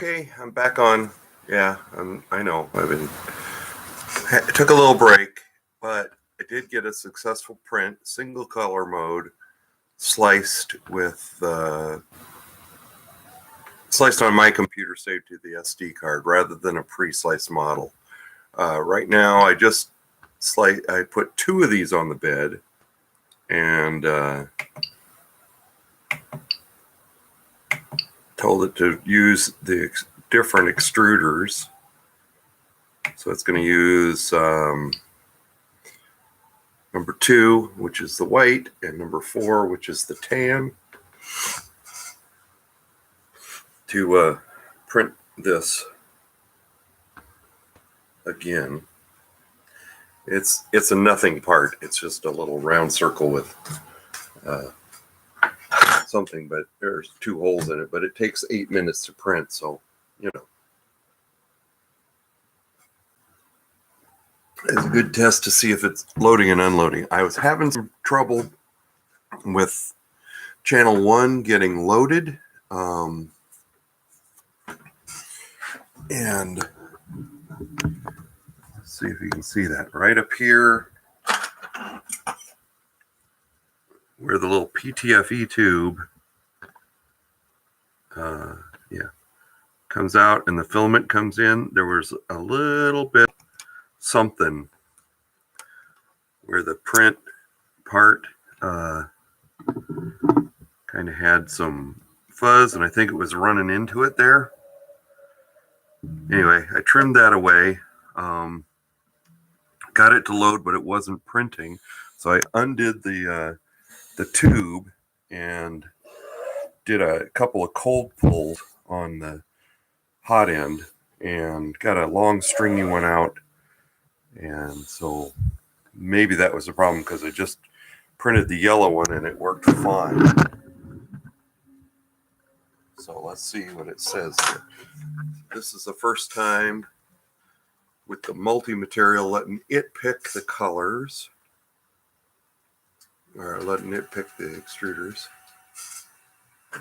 Okay, I'm back on. Yeah, I know. It took a little break, but I did get a successful print, single color mode, sliced on my computer, saved to the SD card rather than a pre-sliced model. Right now, I put 2 of these on the bed, and told it to use the different extruders. So it's going to use number 2, which is the white, and number 4, which is the tan, to print this again. It's a nothing part. It's just a little round circle with something, but there's 2 holes in it. But it takes 8 minutes to print, so it's a good test to see if it's loading and unloading. I was having some trouble with channel 1 getting loaded, and let's see if you can see that right up here where the little PTFE tube comes out and the filament comes in. There was a little bit something where the print part kind of had some fuzz, and I think it was running into it there. Anyway, I trimmed that away, got it to load, but it wasn't printing, so I undid the tube and did a couple of cold pulls on the hot end and got a long stringy one out. And so maybe that was the problem, because I just printed the yellow one and it worked fine. So let's see what it says here. This is the first time with the multi-material letting it pick the colors, or letting it pick the extruders.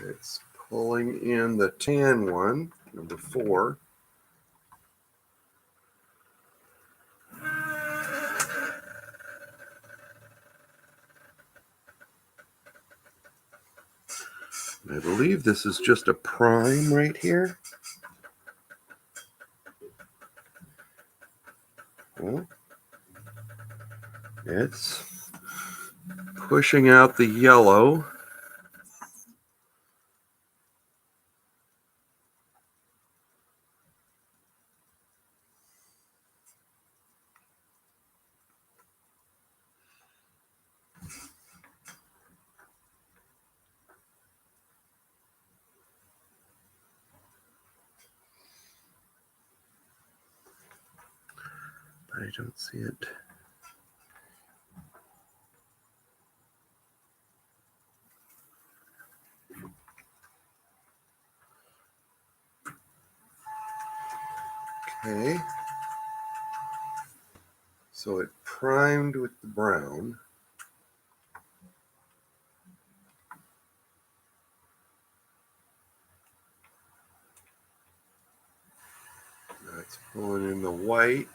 It's pulling in the tan one, number 4. I believe this is just a prime right here. Well, it's pushing out the yellow. I don't see it. Okay. So it primed with the brown. Now it's pulling in the white.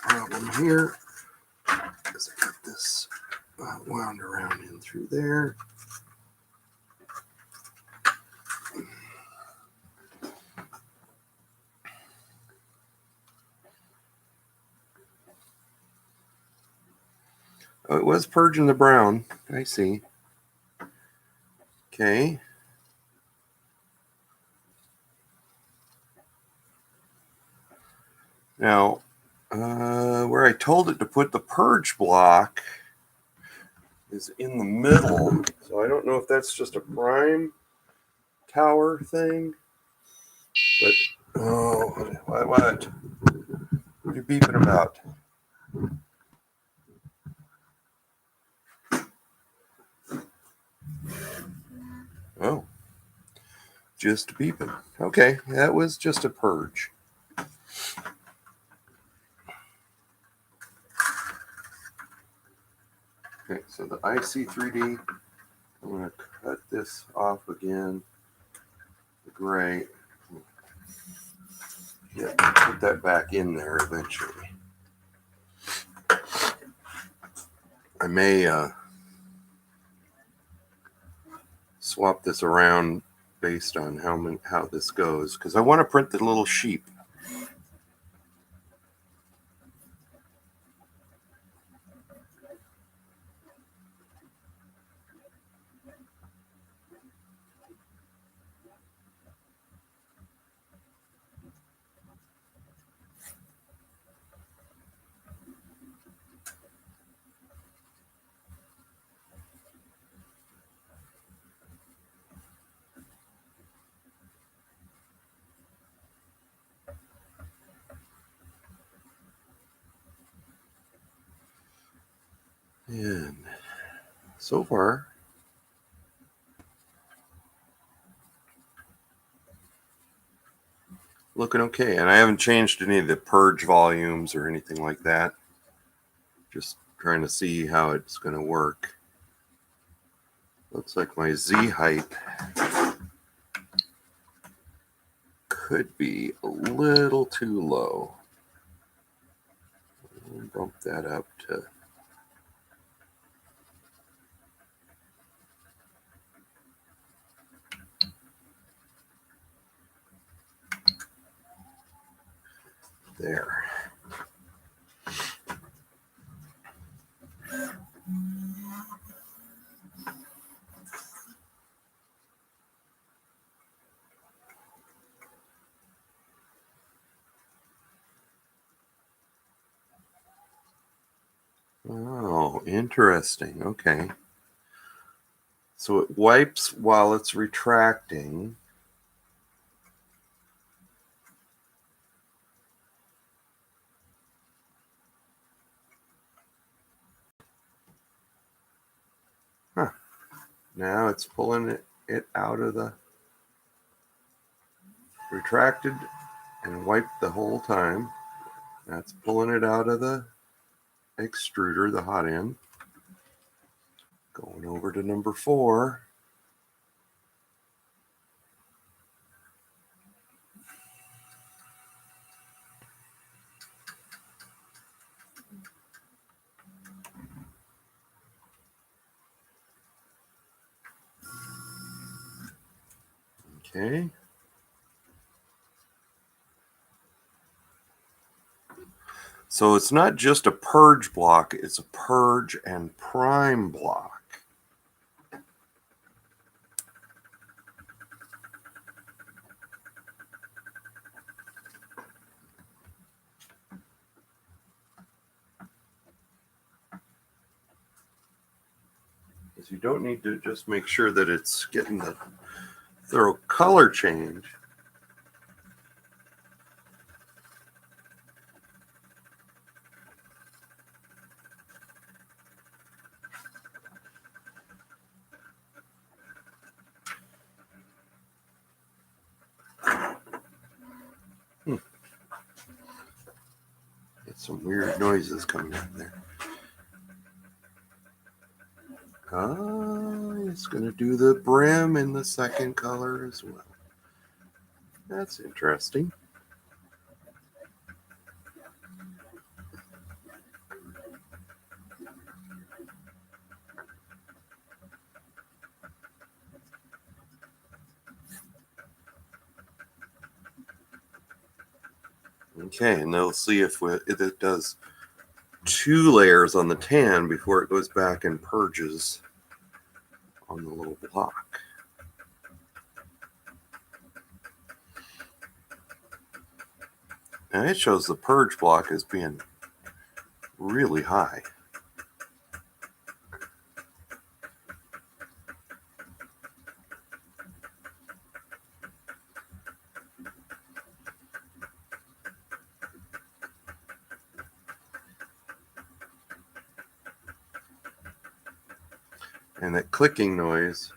Problem here is I got this wound around in through there. Oh, it was purging the brown. I see. Okay. Now, where I told it to put the purge block is in the middle. So I don't know if that's just a prime tower thing. But, oh, what? What are you beeping about? just beeping. Okay, that was just a purge. Okay, so the IC3D, I'm going to cut this off again. The gray. Yeah, put that back in there eventually. I may swap this around based on how this goes, because I want to print the little sheep. And so far, looking okay. And I haven't changed any of the purge volumes or anything like that. Just trying to see how it's going to work. Looks like my Z height could be a little too low. I'll bump that up to there. Oh, interesting. Okay. So it wipes while it's retracting. Huh. Now it's pulling it out of the retracted and wiped the whole time. That's pulling it out of the extruder, the hot end. Going over to number 4. Okay. So it's not just a purge block, it's a purge and prime block. Because you don't need to just make sure that it's getting the thorough color change. Get some weird noises coming out there. It's going to do the brim in the second color as well. That's interesting. Okay, and they'll see if it does 2 layers on the tan before it goes back and purges on the little block. And it shows the purge block as being really high. And that clicking noise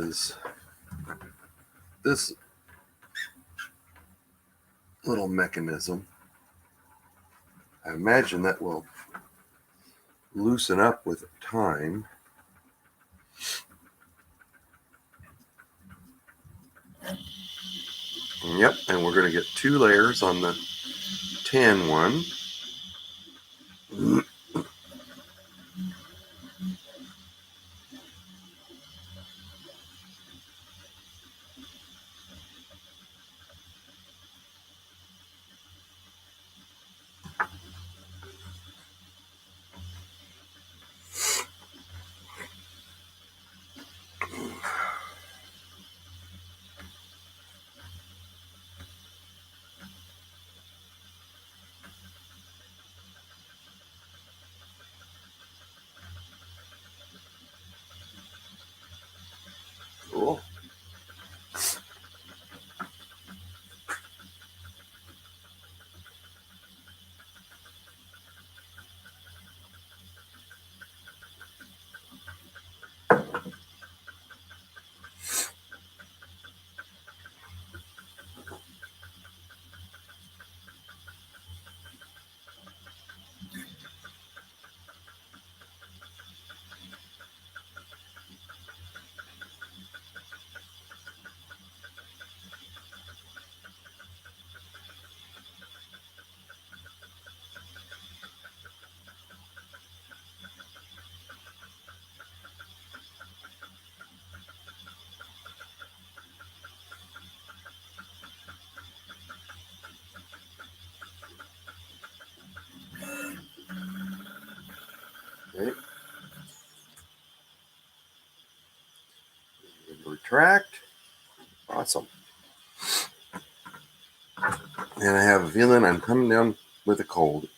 is this little mechanism. I imagine that will loosen up with time. Yep, and we're going to get 2 layers on the tan one. Cool. Okay. Retract. Awesome. And I have a feeling I'm coming down with a cold.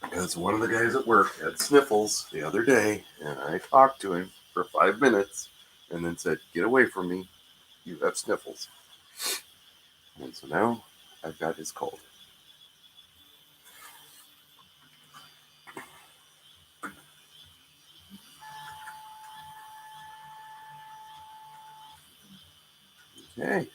Because one of the guys at work had sniffles the other day, and I talked to him for 5 minutes and then said, "Get away from me. You have sniffles." And so now I've got his cold. Okay.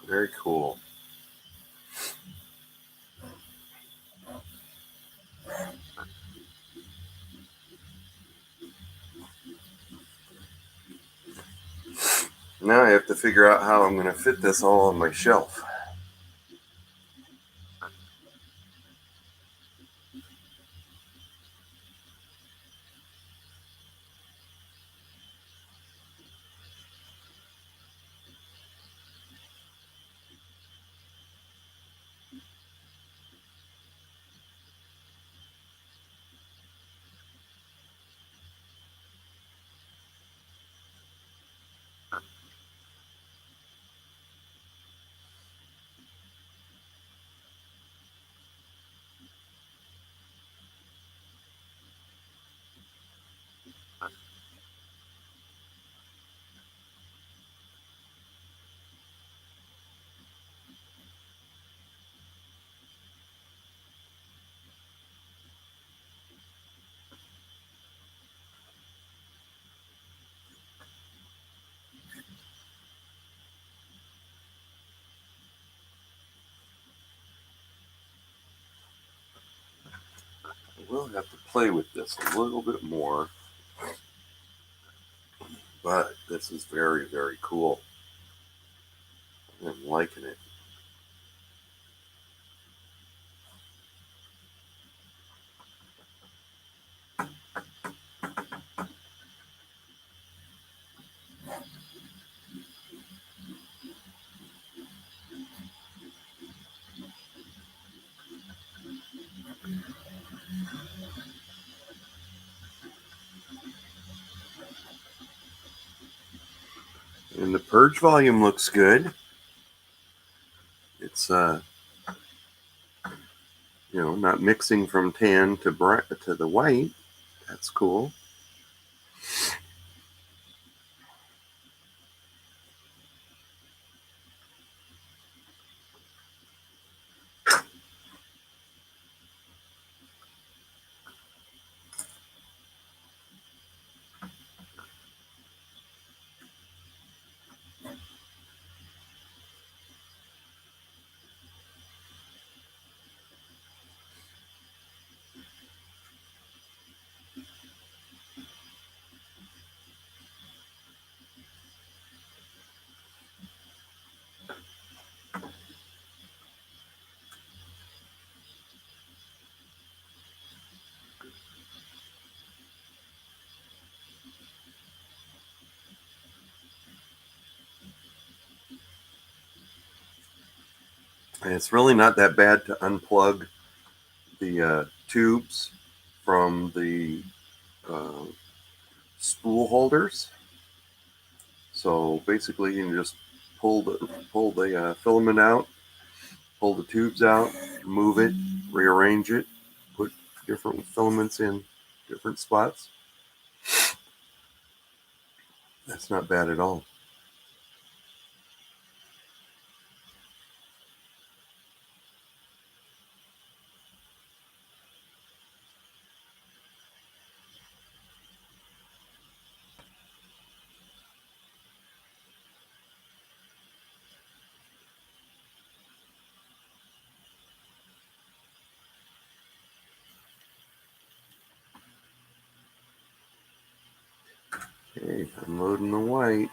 Very cool. Now I have to figure out how I'm going to fit this all on my shelf. I will have to play with this a little bit more, but this is very, very cool. I'm liking it. And the purge volume looks good. It's not mixing from tan to the white. That's cool. And it's really not that bad to unplug the tubes from the uh, spool holders. So basically, you can just pull the filament out, pull the tubes out, move it, rearrange it, put different filaments in different spots. That's not bad at all. Okay, unloading the white.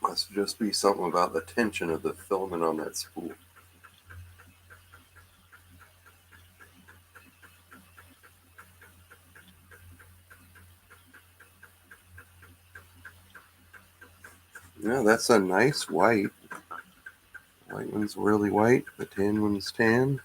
Must just be something about the tension of the filament on that spool. Yeah, that's a nice white. The white one's really white, the tan one's tan.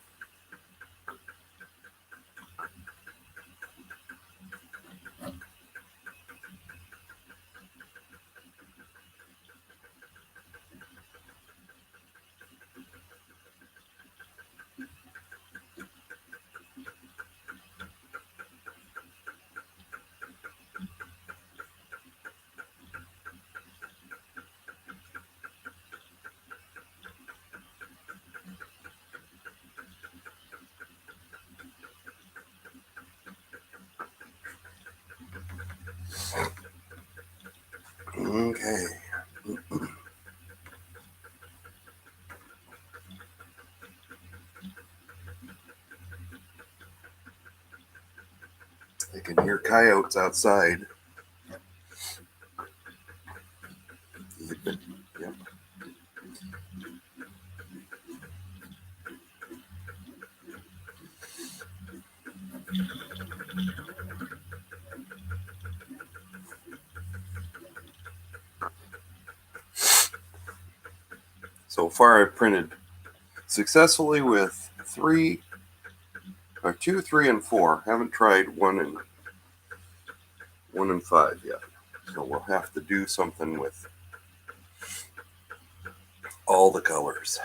Okay. I can hear coyotes outside. Yep. So far, I've printed successfully with 2, 3, and 4. Haven't tried 1 and 5 yet. So we'll have to do something with all the colors.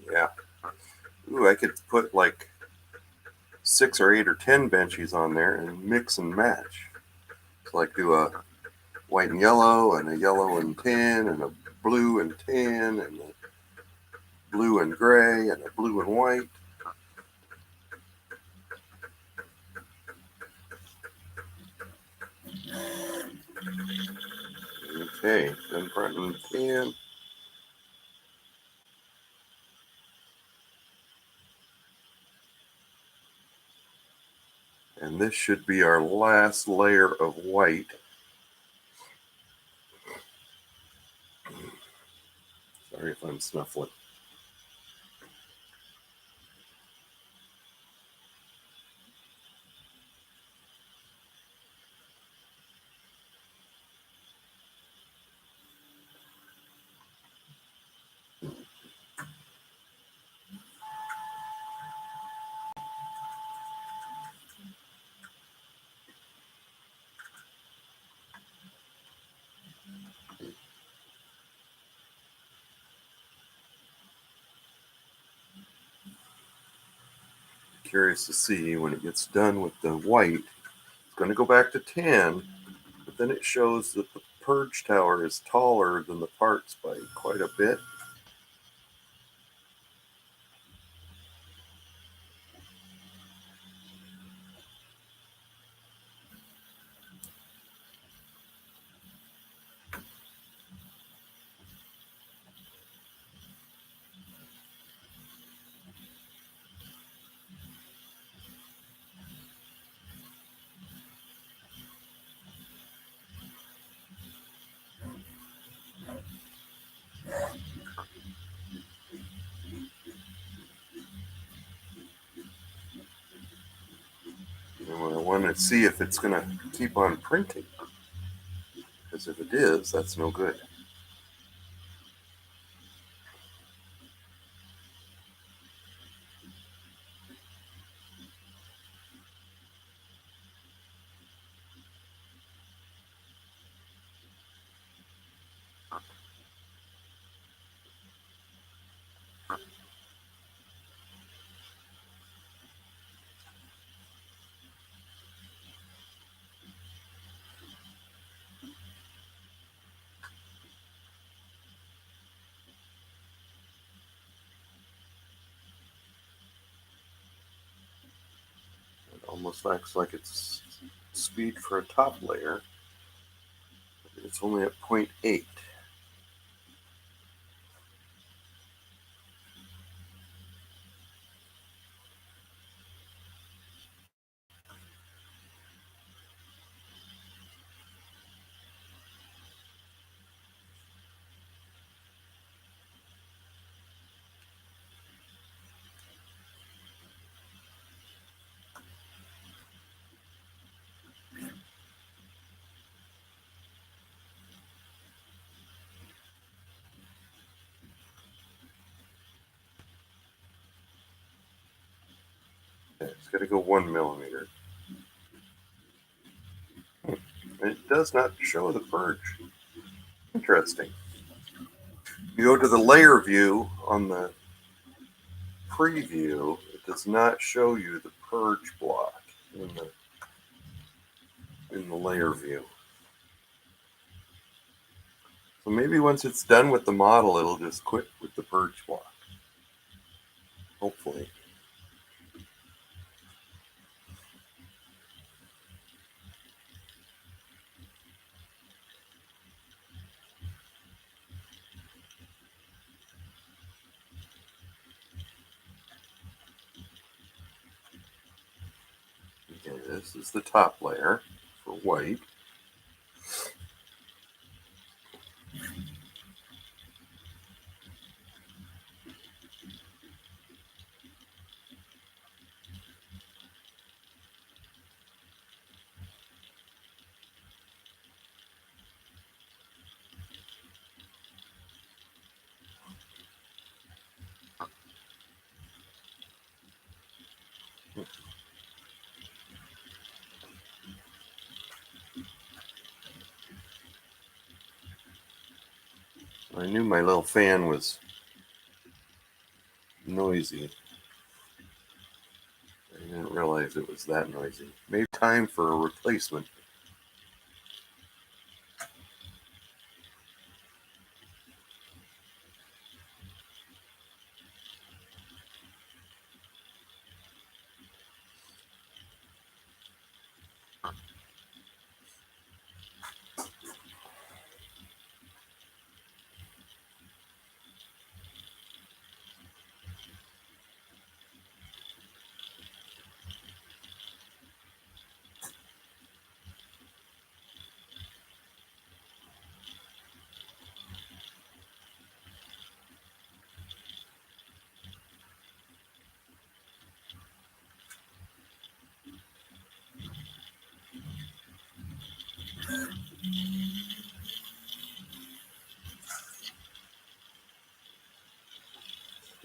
Yeah. Ooh, I could put like 6 or 8 or 10 benchies on there and mix and match. So like do a white and yellow and a yellow and tan and a blue and tan and a blue and gray and a blue and white. Okay, then front and tan. And this should be our last layer of white. Sorry if I'm snuffling. Curious to see when it gets done with the white. It's going to go back to 10, but then it shows that the purge tower is taller than the parts by quite a bit. And I want to see if it's going to keep on printing, because if it is, that's no good. It almost acts like it's speed for a top layer. It's only at 0.8. It's got to go 1 millimeter. It does not show the purge. Interesting. You go to the layer view on the preview, it does not show you the purge block in the layer view. So maybe once it's done with the model, it'll just quit with the purge block. Hopefully. Okay, this is the top layer for white. I knew my little fan was noisy. I didn't realize it was that noisy. Maybe time for a replacement.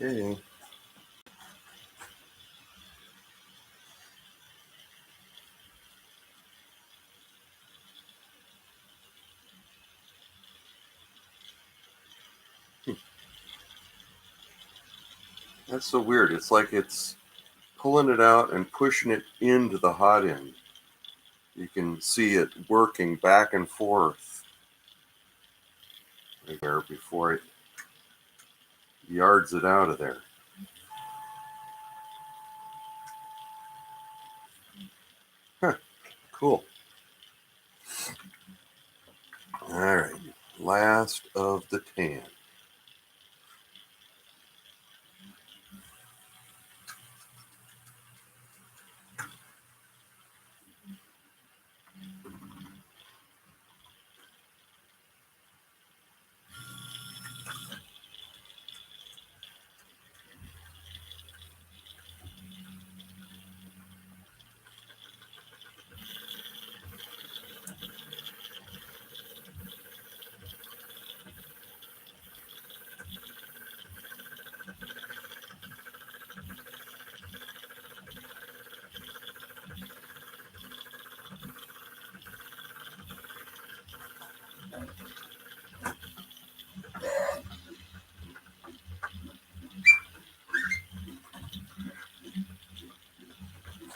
Okay. That's so weird. It's like it's pulling it out and pushing it into the hot end. You can see it working back and forth right there before it yards it out of there. Huh, cool. All right, last of the tan.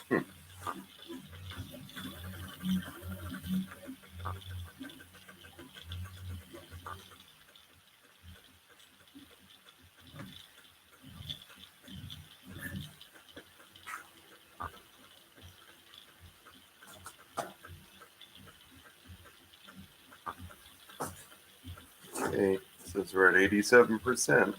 Hmm. Okay, since we're at 87%.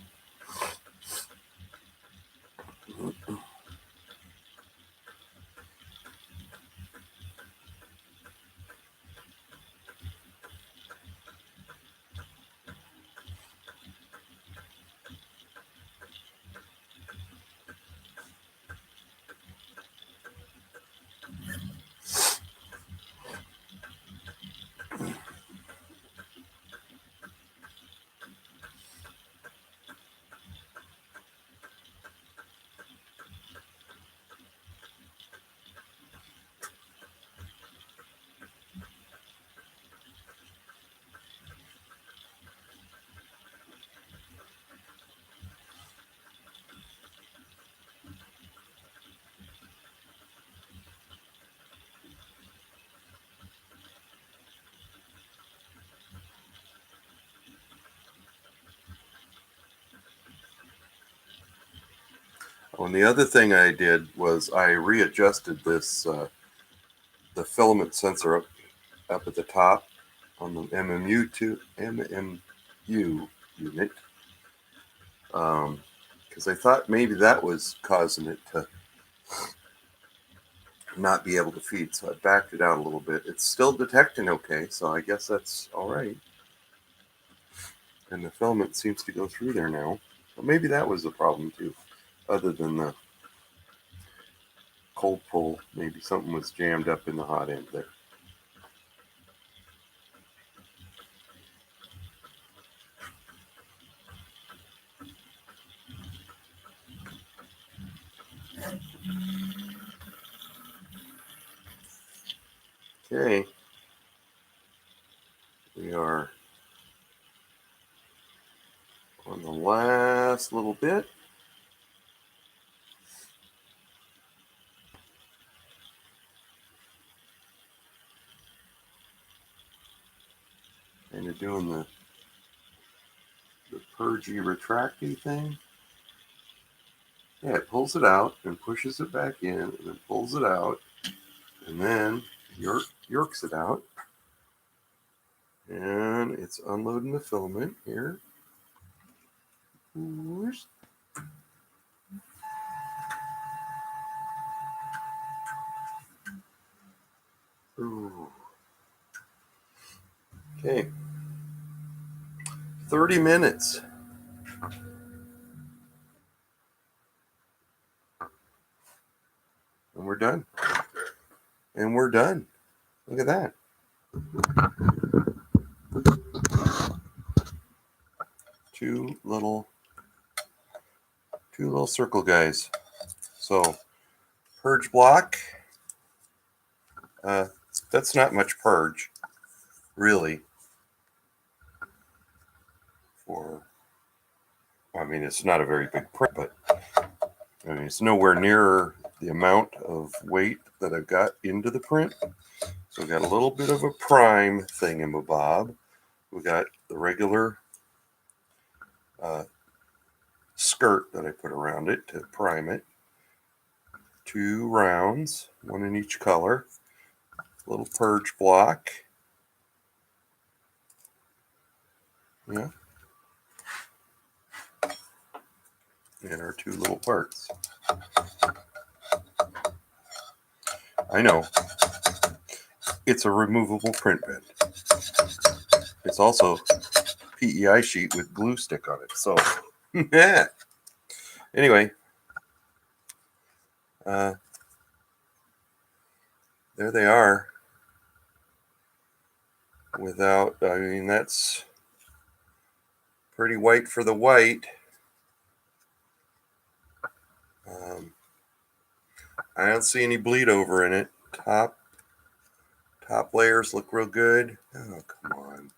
Oh, and the other thing I did was I readjusted this the filament sensor up at the top on the MMU2 unit, because I thought maybe that was causing it to not be able to feed. So I backed it out a little bit. It's still detecting okay, so I guess that's all right. And the filament seems to go through there now. But maybe that was the problem too, other than the cold pull. Maybe something was jammed up in the hot end there. Okay, we are on the last little bit. Kind of doing the purgy retracty thing. Yeah, it pulls it out and pushes it back in, and then pulls it out, and then yorks it out. And it's unloading the filament here. Ooh. Okay. 30 minutes. And we're done. And we're done. Look at that. Two little circle guys. So purge block. That's not much purge, really. I mean, it's not a very big print, but I mean, it's nowhere near the amount of weight that I've got into the print. So we got a little bit of a prime thingamabob. We got the regular skirt that I put around it to prime it. 2 rounds, 1 in each color. Little purge block. Yeah. And our 2 little parts. I know. It's a removable print bed. It's also PEI sheet with glue stick on it. So, yeah. Anyway, there they are. I mean, that's pretty white for the white. I don't see any bleed over in it. Top layers look real good. Oh, come on.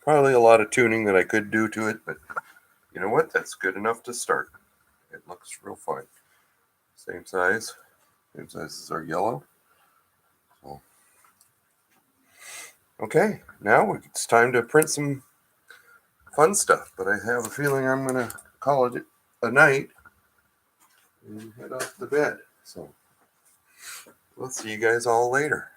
Probably a lot of tuning that I could do to it, but you know what? That's good enough to start. It looks real fine. Same size as our yellow. So, okay, now it's time to print some fun stuff, but I have a feeling I'm going to call it a night and head off to bed. So we'll see you guys all later.